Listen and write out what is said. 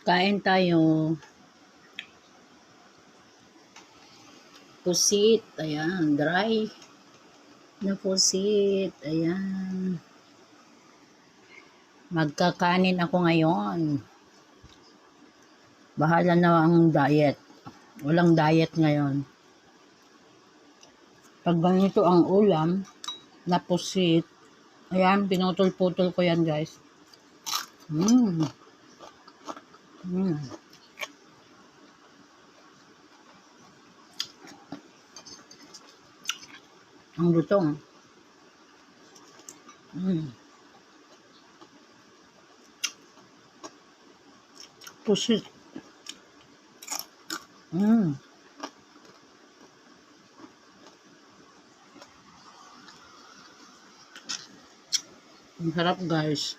Kain tayo. Pusit. Ayan, dry na pusit. Ayan. Magkakanin ako ngayon. Bahala na ang diet. Walang diet ngayon. Pag ganito ang ulam, na pusit, ayan, pinutol-putol ko yan, guys. Mmm. Mmm. Ang lutong. Mmm. Pusit. Mmm. Ang sarap, guys.